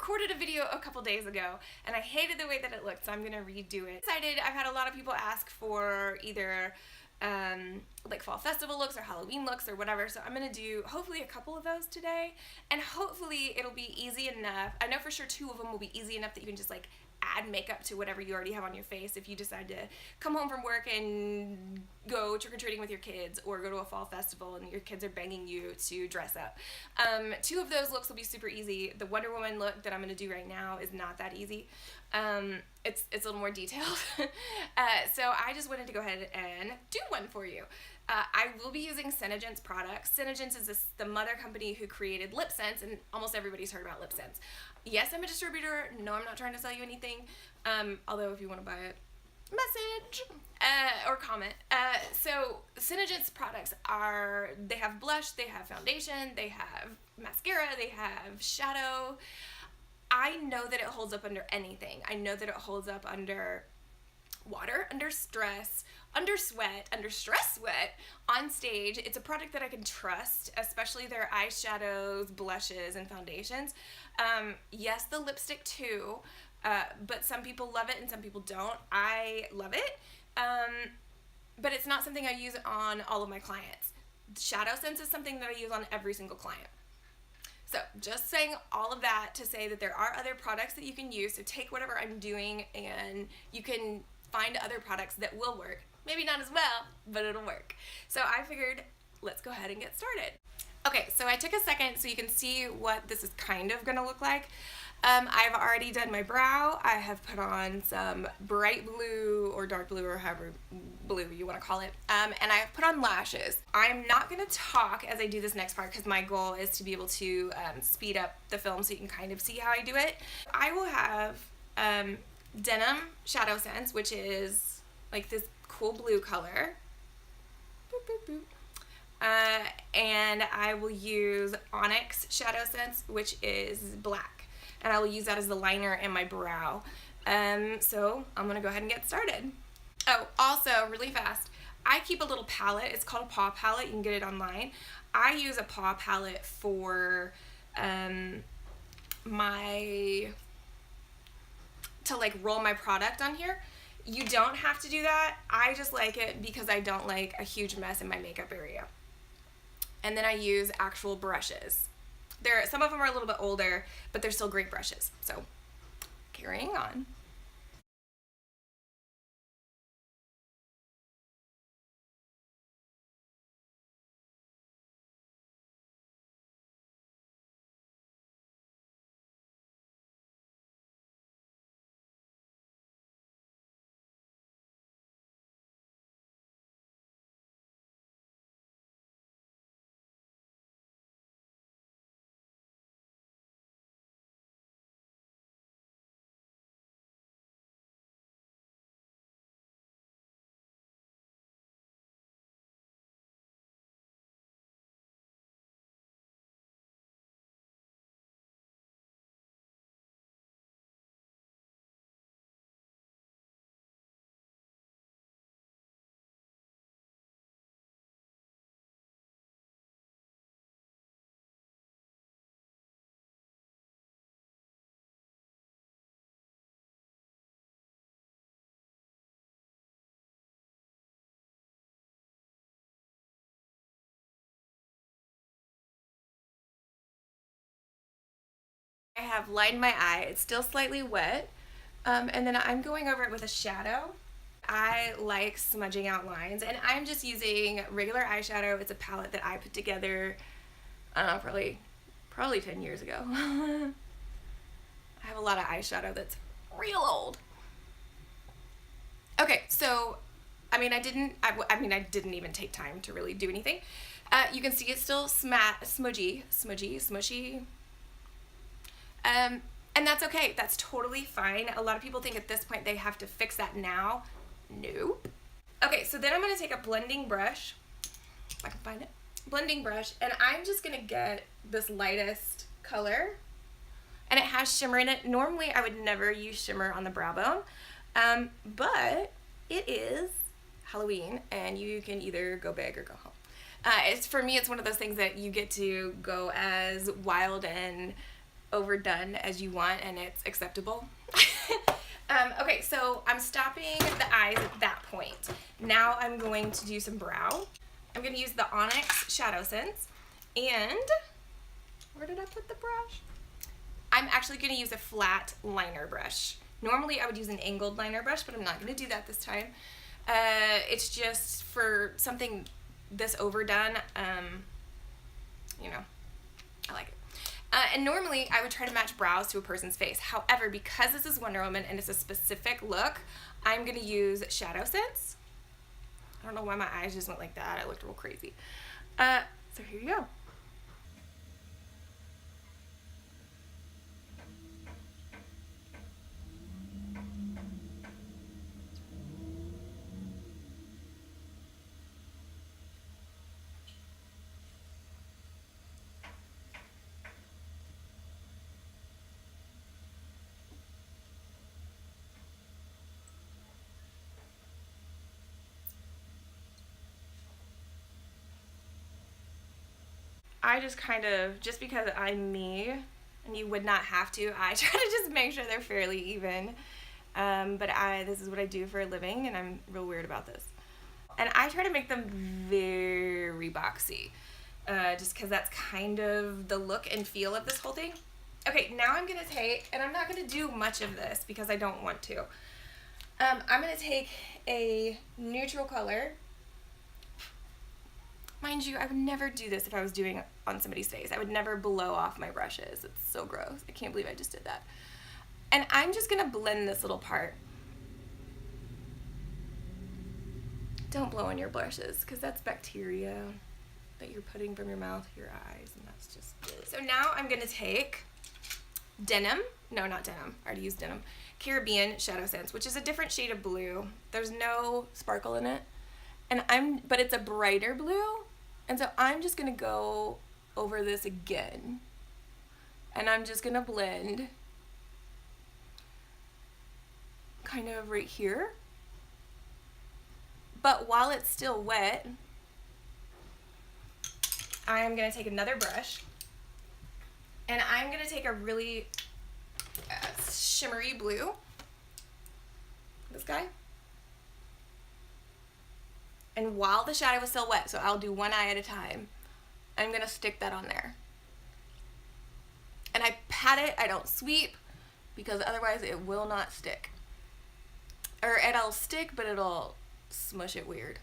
recorded a video a couple days ago and I hated the way that it looked, so I'm gonna redo it. I've had a lot of people ask for either like fall festival looks or Halloween looks or whatever, so I'm gonna do hopefully a couple of those today, and hopefully it'll be easy enough. I know for sure 2 of them will be easy enough that you can just like add makeup to whatever you already have on your face if you decide to come home from work and go trick-or-treating with your kids, or go to a fall festival and your kids are begging you to dress up. 2 of those looks will be super easy. The Wonder Woman look that I'm going to do right now is not that easy. It's a little more detailed. So I just wanted to go ahead and do one for you. I will be using Senegence Products. Senegence is the mother company who created LipSense, and almost everybody's heard about LipSense. Yes, I'm a distributor. No, I'm not trying to sell you anything. Although if you want to buy it, message or comment. So Senegence Products they have blush, they have foundation, they have mascara, they have shadow. I know that it holds up under anything. I know that it holds up under water, under stress, under sweat, under stress sweat, on stage. It's a product that I can trust, especially their eyeshadows, blushes, and foundations. Yes, the lipstick too, but some people love it and some people don't. I love it, but it's not something I use on all of my clients. ShadowSense is something that I use on every single client. So just saying all of that to say that there are other products that you can use, so take whatever I'm doing and you can find other products that will work. Maybe not as well, but it'll work. So I figured, let's go ahead and get started. Okay, so I took a second so you can see what this is kind of gonna look like. I've already done my brow. I have put on some bright blue or dark blue or however blue you want to call it, and I have put on lashes. I'm not going to talk as I do this next part because my goal is to be able to speed up the film so you can kind of see how I do it. I will have Denim ShadowSense, which is like this cool blue color. Boop, boop, boop. And I will use Onyx ShadowSense, which is black. And I will use that as the liner in my brow. So I'm gonna go ahead and get started. Oh, also, really fast, I keep a little palette. It's called a paw palette. You can get it online. I use a paw palette for to like roll my product on here. You don't have to do that. I just like it because I don't like a huge mess in my makeup area. And then I use actual brushes. Some of them are a little bit older, but they're still great brushes. So, carrying on. I have lined my eye. It's still slightly wet. And then I'm going over it with a shadow. I like smudging out lines, and I'm just using regular eyeshadow. It's a palette that I put together, I don't know, probably 10 years ago. I have a lot of eyeshadow that's real old. Okay, so, I didn't even take time to really do anything. You can see it's still smudgy, smushy. And that's okay. That's totally fine. A lot of people think at this point they have to fix that now. Nope. Okay, so then I'm going to take a blending brush, if I can find it, blending brush, and I'm just going to get this lightest color, and it has shimmer in it. Normally I would never use shimmer on the brow bone, but it is Halloween, and you can either go big or go home. For me, it's one of those things that you get to go as wild and overdone as you want and it's acceptable. Okay, so I'm stopping the eyes at that point. Now I'm going to do some brow. I'm going to use the Onyx ShadowSense, and where did I put the brush? I'm actually going to use a flat liner brush. Normally I would use an angled liner brush, but I'm not going to do that this time. It's just for something this overdone, you know, I like it. And normally I would try to match brows to a person's face. However, because this is Wonder Woman and it's a specific look, I'm going to use ShadowSense. I don't know why my eyes just went like that. I looked real crazy. So here you go. I just kind of, just because I'm me, and you would not have to, I try to just make sure they're fairly even. But this is what I do for a living, and I'm real weird about this. And I try to make them very boxy, just because that's kind of the look and feel of this whole thing. Okay, now I'm going to take, and I'm not going to do much of this because I don't want to. I'm going to take a neutral color. Mind you, I would never do this if I was doing it on somebody's face. I would never blow off my brushes. It's so gross. I can't believe I just did that. And I'm just going to blend this little part. Don't blow on your brushes because that's bacteria that you're putting from your mouth to your eyes, and that's just it. So now I'm going to take Denim. No, not Denim. I already used Denim. Carribean ShadowSense, which is a different shade of blue. There's no sparkle in it. But it's a brighter blue, and so I'm just gonna go over this again, and I'm just gonna blend kind of right here, but while it's still wet, I'm gonna take another brush, and I'm gonna take a really shimmery blue, this guy. And while the shadow is still wet, so I'll do one eye at a time, I'm going to stick that on there. And I pat it, I don't sweep, because otherwise it will not stick. Or it'll stick, but it'll smush it weird.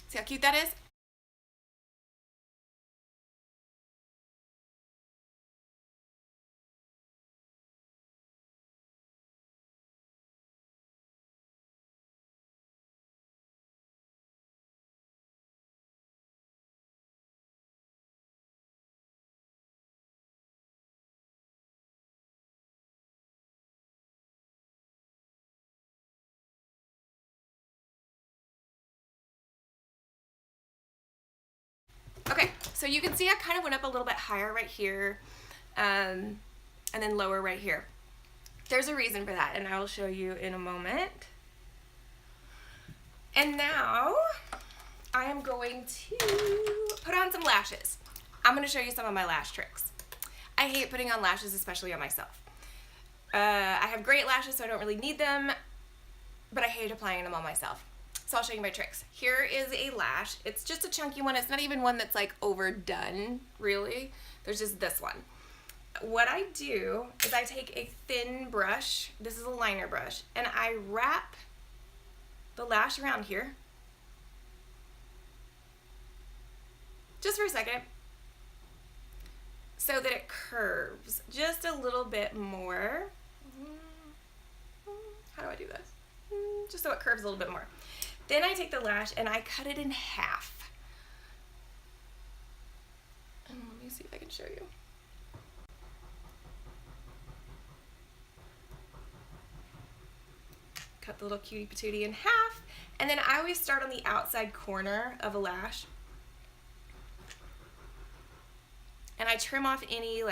See how cute that is? Okay, so you can see I kind of went up a little bit higher right here, and then lower right here. There's a reason for that, and I will show you in a moment. And now I am going to put on some lashes. I'm going to show you some of my lash tricks. I hate putting on lashes, especially on myself. I have great lashes, so I don't really need them, but I hate applying them on myself. So I'll show you my tricks. Here is a lash. It's just a chunky one. It's not even one that's like overdone, really. There's just this one. What I do is I take a thin brush, this is a liner brush, and I wrap the lash around here, just for a second, so that it curves just a little bit more. How do I do this? Just so it curves a little bit more. Then I take the lash and I cut it in half. And let me see if I can show you. Cut the little cutie patootie in half, and then I always start on the outside corner of a lash. And I trim off any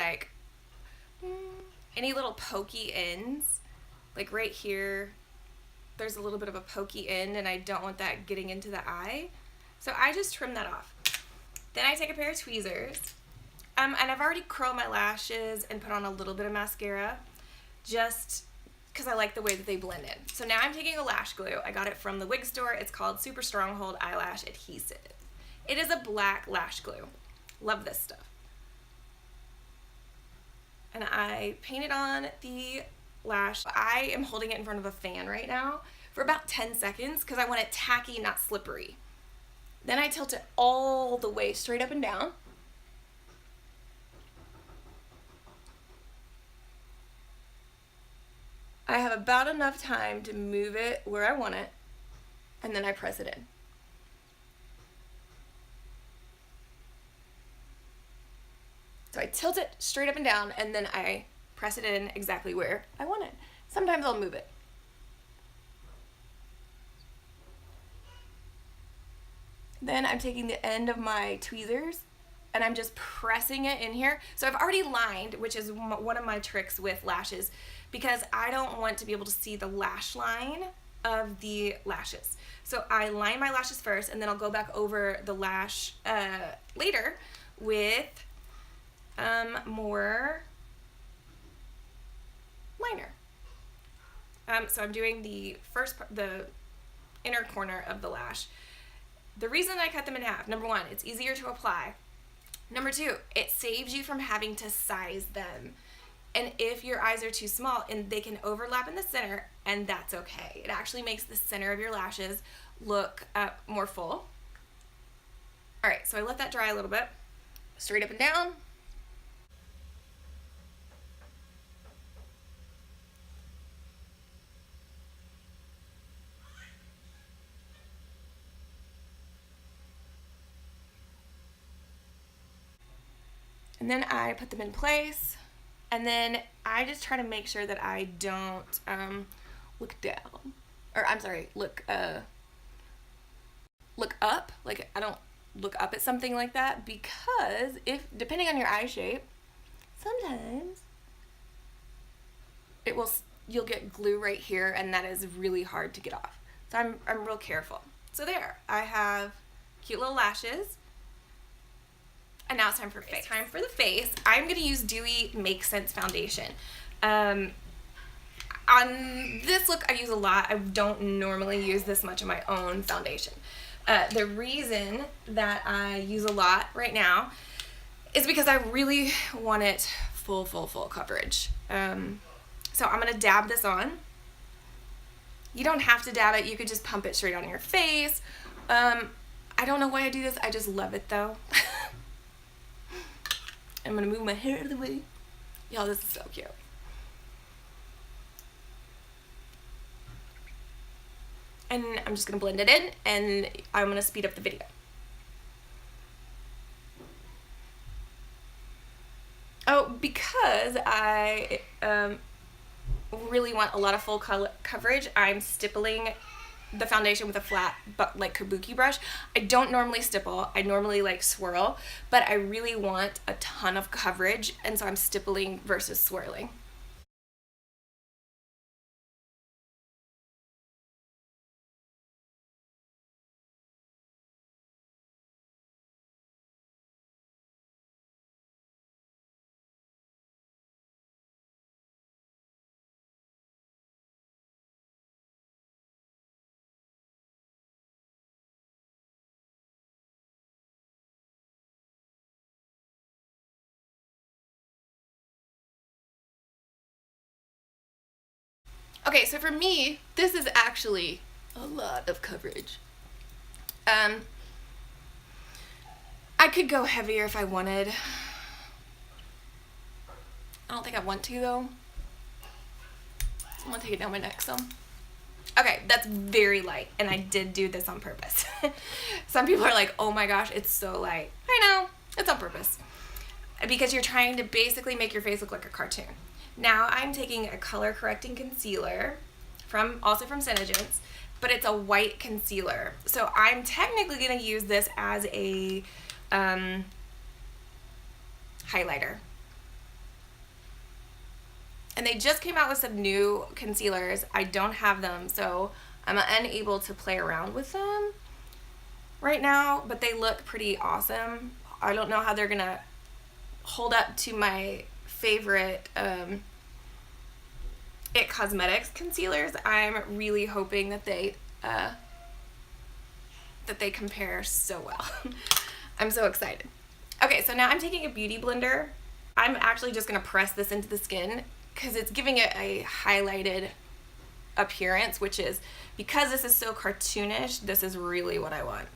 little pokey ends. Like right here, there's a little bit of a pokey end and I don't want that getting into the eye. So I just trim that off. Then I take a pair of tweezers And I've already curled my lashes and put on a little bit of mascara just because I like the way that they blend in. So now I'm taking a lash glue. I got it from the wig store. It's called Super Stronghold Eyelash Adhesive. It is a black lash glue. Love this stuff. And I painted on the lash. I am holding it in front of a fan right now for about 10 seconds because I want it tacky, not slippery. Then I tilt it all the way straight up and down. I have about enough time to move it where I want it, and then I press it in. So I tilt it straight up and down, and then I press it in exactly where I want it. Sometimes I'll move it. Then I'm taking the end of my tweezers and I'm just pressing it in here. So I've already lined, which is one of my tricks with lashes, because I don't want to be able to see the lash line of the lashes. So I line my lashes first, and then I'll go back over the lash later with more liner. So I'm doing the inner corner of the lash. The reason I cut them in half, number one, it's easier to apply. Number two, it saves you from having to size them. And if your eyes are too small, and they can overlap in the center, and that's okay. It actually makes the center of your lashes look more full. All right, so I let that dry a little bit. Straight up and down. And then I put them in place, and then I just try to make sure that I don't look down, or I'm sorry, look up. Like, I don't look up at something like that, because depending on your eye shape, sometimes you'll get glue right here, and that is really hard to get off. So I'm real careful. So there, I have cute little lashes. And now it's time for face. It's time for the face. I'm going to use Dewey MakeSense foundation. On this look, I use a lot. I don't normally use this much of my own foundation. The reason that I use a lot right now is because I really want it full coverage. So I'm going to dab this on. You don't have to dab it. You could just pump it straight on your face. I don't know why I do this. I just love it though. I'm going to move my hair out of the way. Y'all, this is so cute. And I'm just going to blend it in, and I'm going to speed up the video. Oh, because I really want a lot of full coverage, I'm stippling the foundation with a flat but like kabuki brush. I don't normally stipple, I normally like swirl, but I really want a ton of coverage, and so I'm stippling versus swirling. Okay, so for me, this is actually a lot of coverage. I could go heavier if I wanted. I don't think I want to though. I'm gonna take it down my neck some. Okay, that's very light, and I did do this on purpose. Some people are like, oh my gosh, it's so light. I know, it's on purpose. Because you're trying to basically make your face look like a cartoon. Now I'm taking a color correcting concealer also from Senegence, but it's a white concealer. So I'm technically going to use this as a highlighter. And they just came out with some new concealers. I don't have them, so I'm unable to play around with them right now, but they look pretty awesome. I don't know how they're going to hold up to my favorite itCosmetics concealers. I'm really hoping that they compare so well. I'm so excited. Okay, so now I'm taking a beauty blender. I'm actually just gonna press this into the skin because it's giving it a highlighted appearance, which is, because this is so cartoonish, this is really what I want.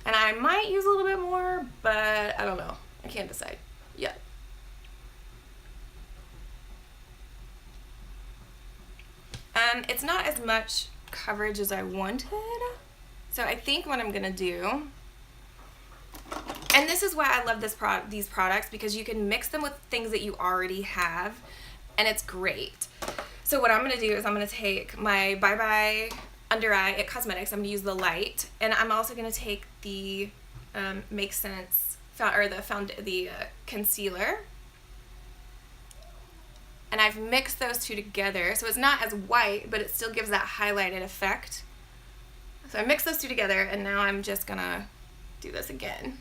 And I might use a little bit more, but I don't know. I can't decide yet. It's not as much coverage as I wanted. So I think what I'm gonna do, and this is why I love these products, because you can mix them with things that you already have, and it's great. So what I'm gonna do is I'm gonna take my ByeBye UnderEye itCosmetics. I'm gonna use the light, and I'm also gonna take the MakeSense the concealer, and I've mixed those two together, so it's not as white, but it still gives that highlighted effect. So I mixed those two together, and now I'm just gonna do this again.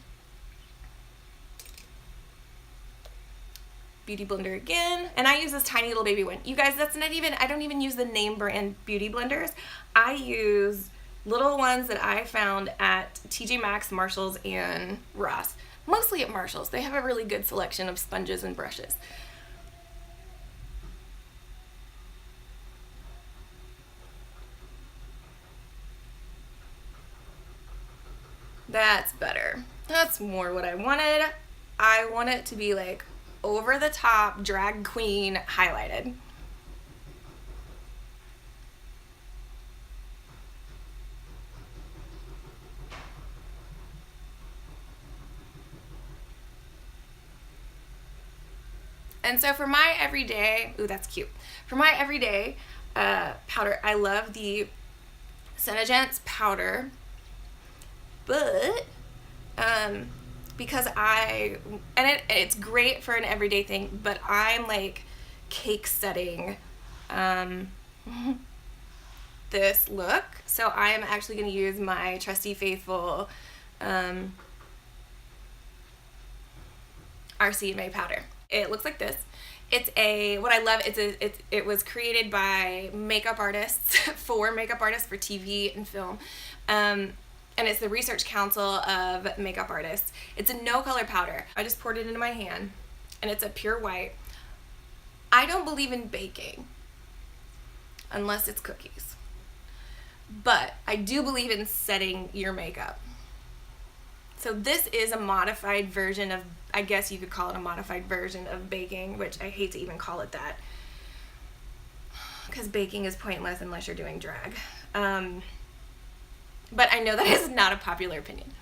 Beauty blender again, and I use this tiny little baby one. You guys, that's not even, I don't even use the name brand beauty blenders. I use little ones that I found at TJ Maxx, Marshalls, and Ross. Mostly at Marshalls. They have a really good selection of sponges and brushes. That's better. That's more what I wanted. I want it to be like over the top, drag queen highlighted. And so for my everyday, ooh, that's cute. For my everyday powder, I love the Senegence powder, but because it's great for an everyday thing, but I'm like cake setting this look. So I am actually going to use my trusty faithful RCMA powder. It looks like this. It's what I love, it was created by makeup artists for makeup artists for TV and film. And it's the Research Council of Makeup Artists. It's a no color powder. I just poured it into my hand, and it's a pure white. I don't believe in baking unless it's cookies, but I do believe in setting your makeup. So this is a modified version of, I guess you could call it a modified version of baking, which I hate to even call it that, because baking is pointless unless you're doing drag. But I know that is not a popular opinion.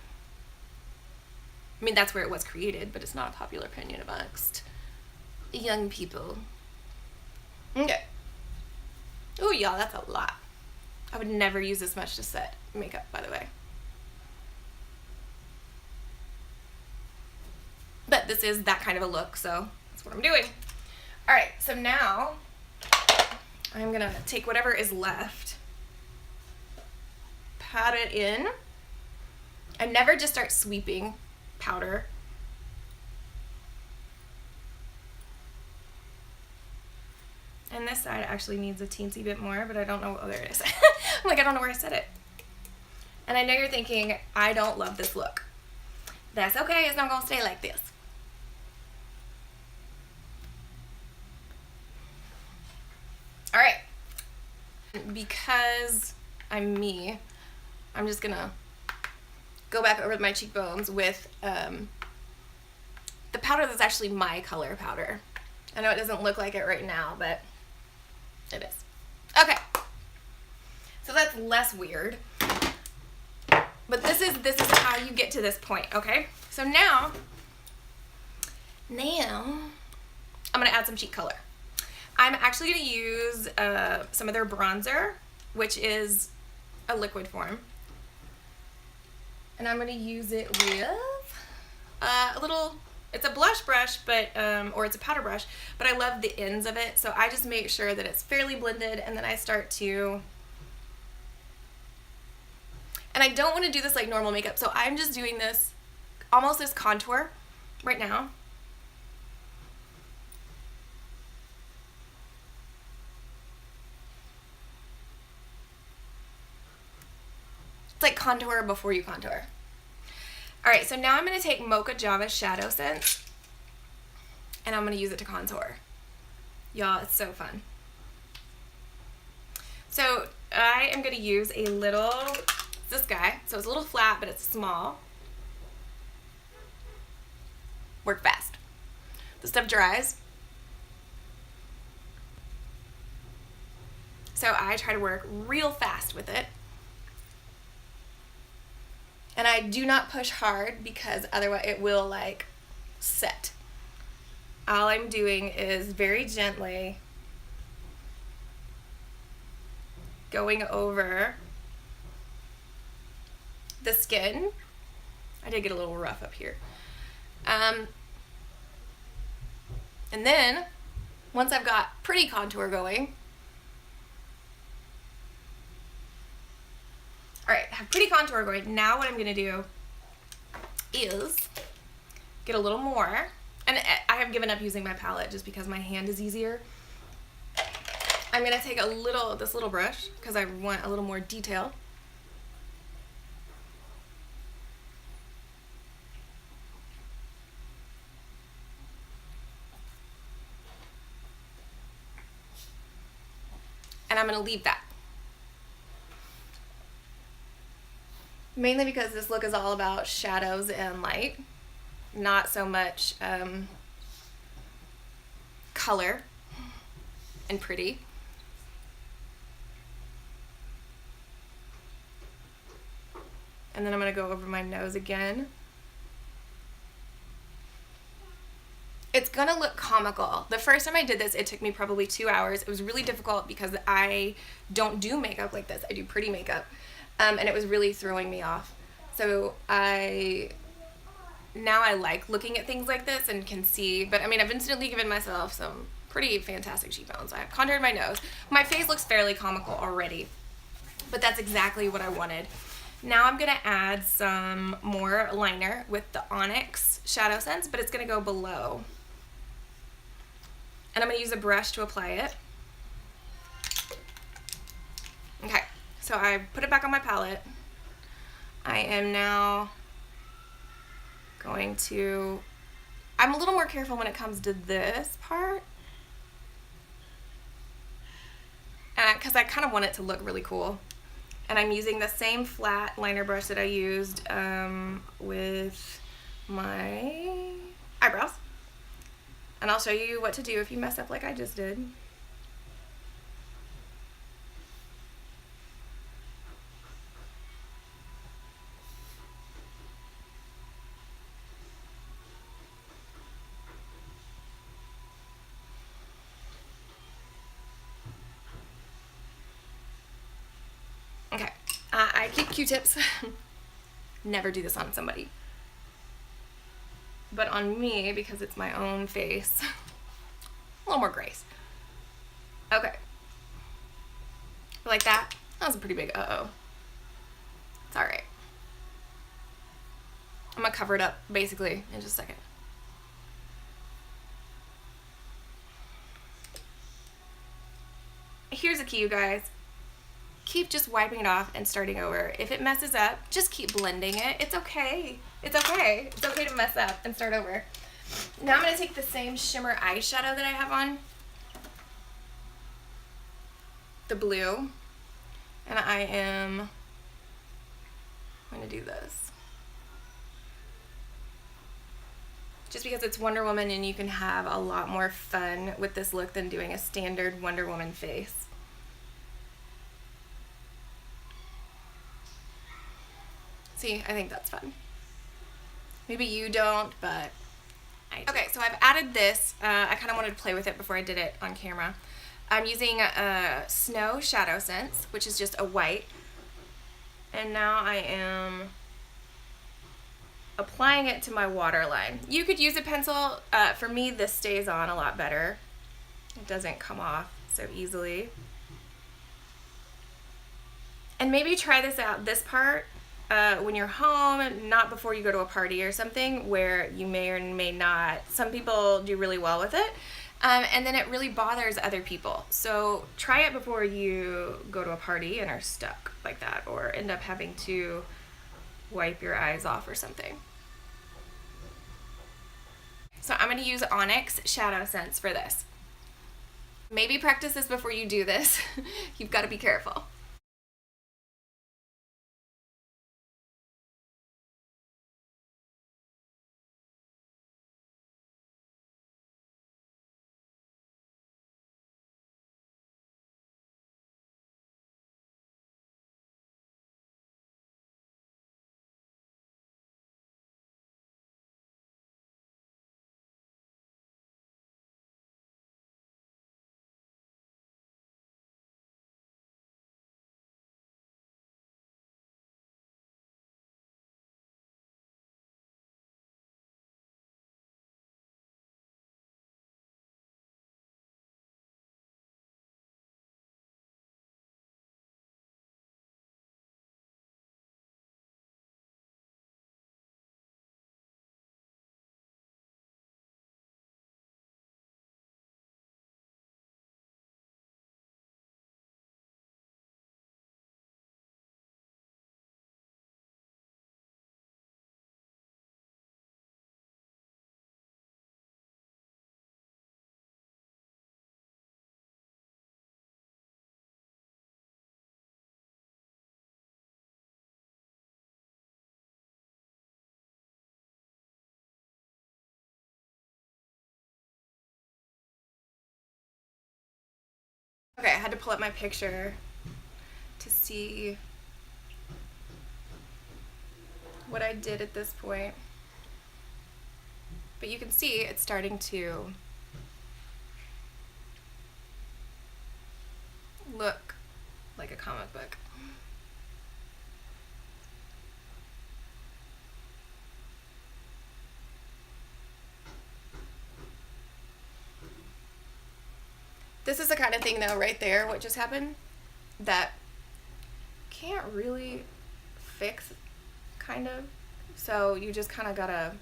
I mean, that's where it was created, but it's not a popular opinion amongst young people. Okay. Oh, y'all, that's a lot. I would never use this much to set makeup, by the way. But this is that kind of a look, so that's what I'm doing. All right, so now I'm gonna take whatever is left, pat it in. I never just start sweeping powder. And this side actually needs a teensy bit more, but I don't know, oh, there it is. I'm like, I don't know where I set it. And I know you're thinking, I don't love this look. That's okay, it's not gonna stay like this. All right, because I'm me, I'm just gonna go back over my cheekbones with the powder that's actually my color powder. I know it doesn't look like it right now, but it is. Okay, so that's less weird. But this is how you get to this point, okay? So now I'm gonna add some cheek color. I'm actually gonna use some of their bronzer, which is a liquid form. And I'm gonna use it with a little, it's a blush brush, but, or it's a powder brush, but I love the ends of it. So I just make sure that it's fairly blended, and then I start to, And I don't want to do this like normal makeup, so I'm just doing this, almost this contour right now. It's like contour before you contour. Alright, so now I'm going to take Mocha Java ShadowSense, and I'm going to use it to contour. Y'all, it's so fun. So I am going to use a little, this guy, so it's a little flat, but it's small. Work fast. The stuff dries. So I try to work real fast with it. And I do not push hard because otherwise it will like set. All I'm doing is very gently going over the skin. I did get a little rough up here. And then once I've got pretty contour going, alright, have pretty contour going. Now what I'm going to do is get a little more. And I have given up using my palette just because my hand is easier. I'm going to take this little brush because I want a little more detail. And I'm going to leave that. Mainly because this look is all about shadows and light, not so much color and pretty. And then I'm going to go over my nose again. It's going to look comical. The first time I did this, it took me probably 2 hours. It was really difficult because I don't do makeup like this. I do pretty makeup. And it was really throwing me off. So now I like looking at things like this and can see, but I mean, I've instantly given myself some pretty fantastic cheekbones. I've contoured my nose. My face looks fairly comical already, but that's exactly what I wanted. Now I'm going to add some more liner with the Onyx ShadowSense, but it's going to go below. And I'm going to use a brush to apply it. Okay, so I put it back on my palette. I am now going to, I'm a little more careful when it comes to this part. Because I kind of want it to look really cool. And I'm using the same flat liner brush that I used with my eyebrows. And I'll show you what to do if you mess up like I just did. Okay, I keep Q-tips. Never do this on somebody. But on me, because it's my own face, a little more grace. Okay. Like that? That was a pretty big uh-oh. It's alright. I'm gonna cover it up, basically, in just a second. Here's the key, you guys. Keep just wiping it off and starting over. If it messes up, just keep blending it. It's okay. It's okay. It's okay to mess up and start over. Now I'm going to take the same shimmer eyeshadow that I have on, the blue, and I am going to do this. Just because it's Wonder Woman and you can have a lot more fun with this look than doing a standard Wonder Woman face. See, I think that's fun. Maybe you don't, but I do. Okay, so I've added this. I kind of wanted to play with it before I did it on camera. I'm using Snow ShadowSense, which is just a white. And now I am applying it to my waterline. You could use a pencil. For me, this stays on a lot better. It doesn't come off so easily. And maybe try this out, this part, when you're home, not before you go to a party or something where you may or may not, some people do really well with it, and then it really bothers other people. So try it before you go to a party and are stuck like that, or end up having to wipe your eyes off or something. So I'm going to use Onyx ShadowSense for this. Maybe practice this before you do this. You've got to be careful. Okay, I had to pull up my picture to see what I did at this point. But you can see it's starting to look like a comic book. This is the kind of thing though right there, what just happened, that can't really fix, kind of. So you just kind of gotta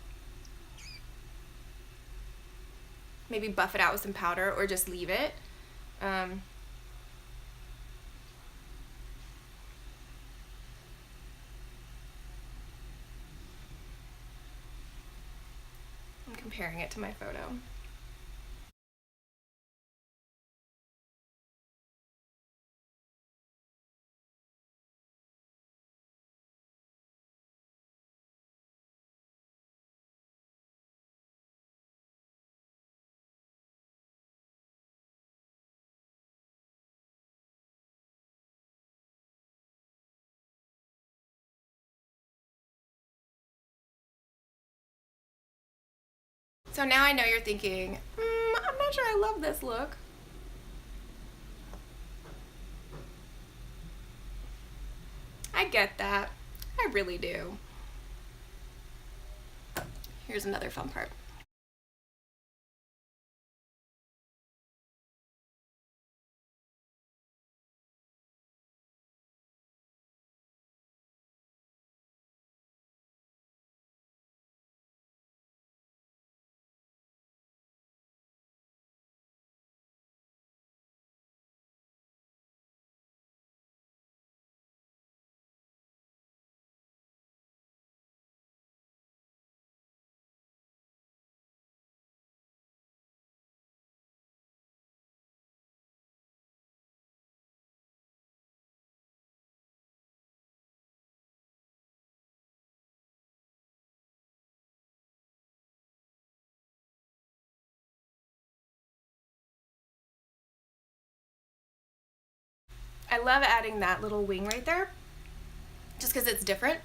maybe buff it out with some powder or just leave it. I'm comparing it to my photo. So now I know you're thinking, I'm not sure I love this look. I get that. I really do. Here's another fun part. I love adding that little wing right there, just because it's different.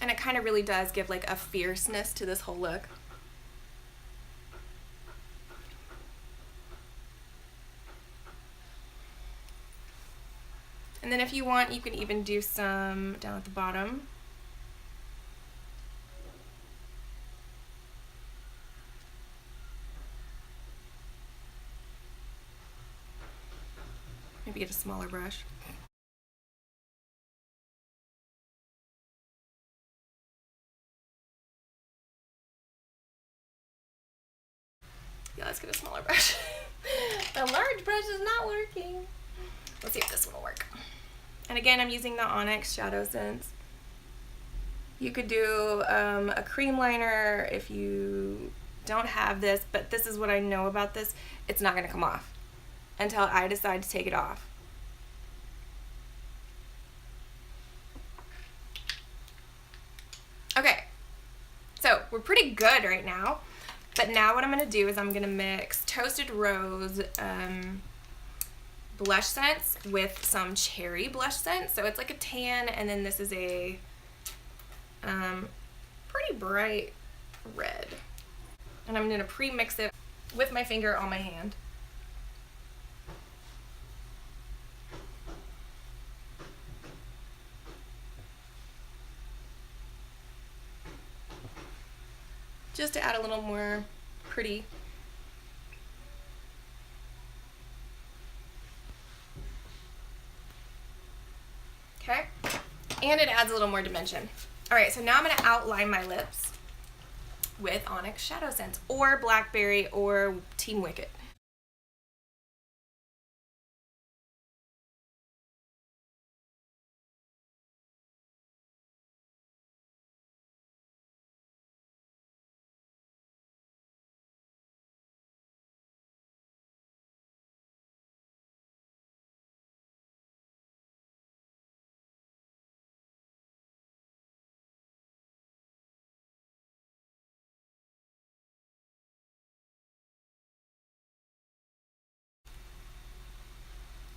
And it kind of really does give like a fierceness to this whole look. And then if you want, you can even do some down at the bottom. to get a smaller brush. Yeah, let's get a smaller brush. The large brush is not working. Let's see if this one will work. And again, I'm using the Onyx ShadowSense. You could do a cream liner if you don't have this, but this is what I know about this. It's not gonna come off until I decide to take it off. Okay, so we're pretty good right now, but now what I'm gonna do is I'm gonna mix Toasted Rose blush scents with some cherry blush scent. So it's like a tan, and then this is a pretty bright red. And I'm gonna pre-mix it with my finger on my hand. Just to add a little more pretty. Okay, and it adds a little more dimension. All right, so now I'm gonna outline my lips with Onyx ShadowSense or Blackberry or Team Wicket.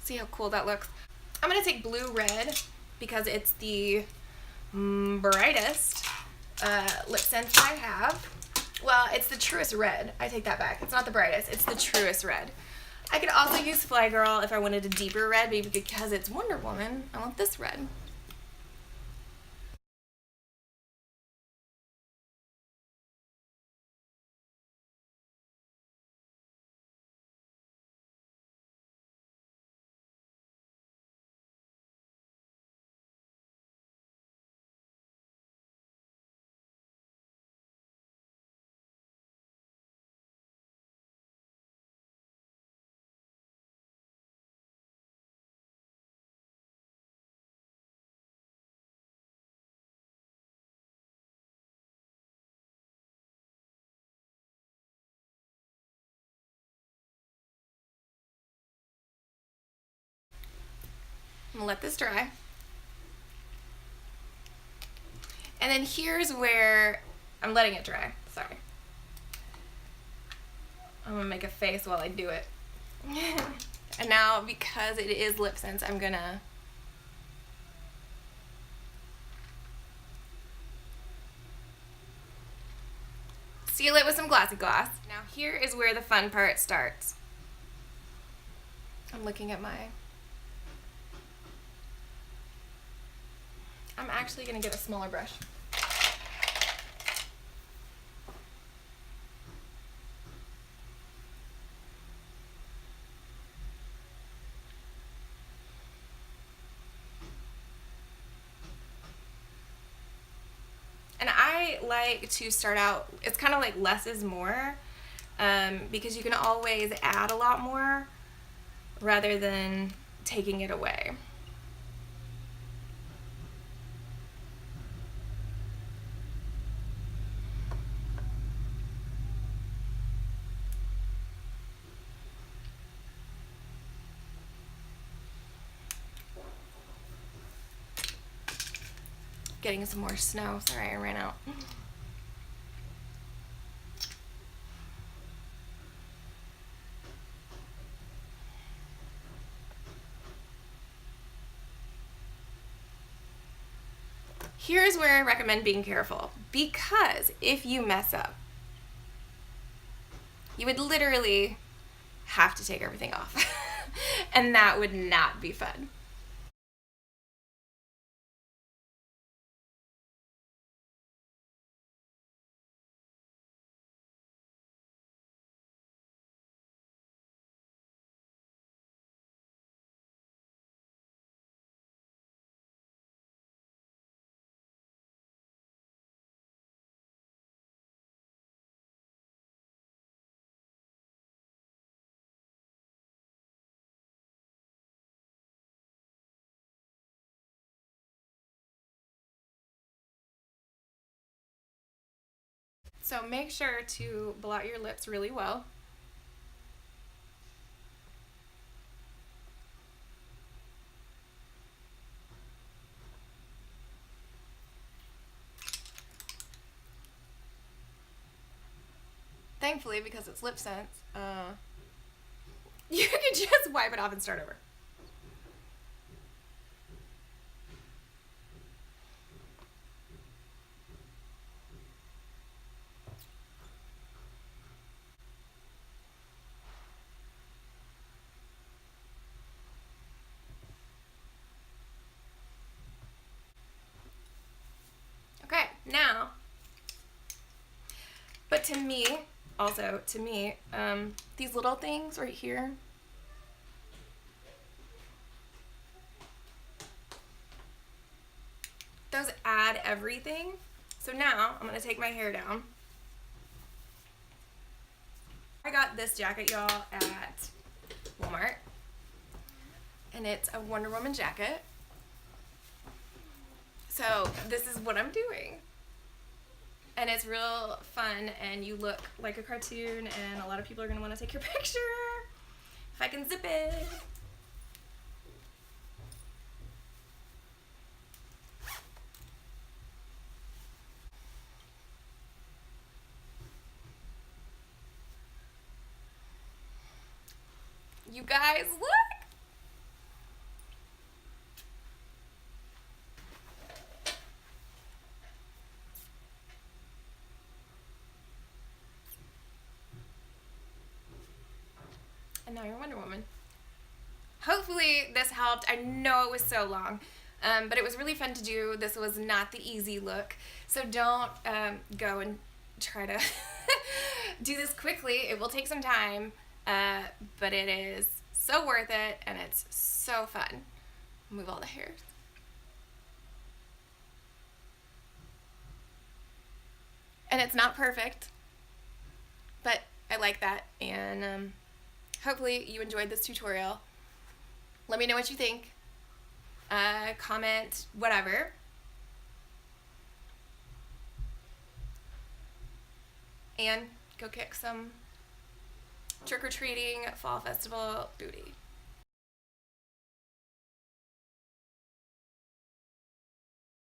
See how cool that looks? I'm gonna take Blue-Red because it's the brightest lip sense I have. Well, it's the truest red. I take that back. It's not the brightest, it's the truest red. I could also use Fly Girl if I wanted a deeper red, but because it's Wonder Woman, I want this red. I'm gonna let this dry. And then here's where I'm letting it dry. Sorry. I'm gonna make a face while I do it. And now, because it is LipSense, I'm gonna seal it with some Glossy Gloss. Now here is where the fun part starts. I'm looking at I'm actually gonna get a smaller brush. And I like to start out, it's kind of like less is more, because you can always add a lot more rather than taking it away. Getting some more snow. Sorry, I ran out. Here's where I recommend being careful, because if you mess up, you would literally have to take everything off. And that would not be fun. So make sure to blot your lips really well. Thankfully, because it's LipSense, you can just wipe it off and start over. Okay, now, but to me, also to me, these little things right here, those add everything. So now I'm gonna take my hair down. I got this jacket, y'all, at Walmart, and it's a Wonder Woman jacket. So this is what I'm doing. And it's real fun, and you look like a cartoon, and a lot of people are gonna wanna take your picture. If I can zip it. You guys, look! And now you're Wonder Woman. Hopefully this helped. I know it was so long, but it was really fun to do. This was not the easy look, so don't go and try to do this quickly. It will take some time, but it is so worth it, and it's so fun. Move all the hairs. And it's not perfect, but I like that, and hopefully you enjoyed this tutorial. Let me know what you think. Comment, whatever. And go kick some trick-or-treating fall festival booty.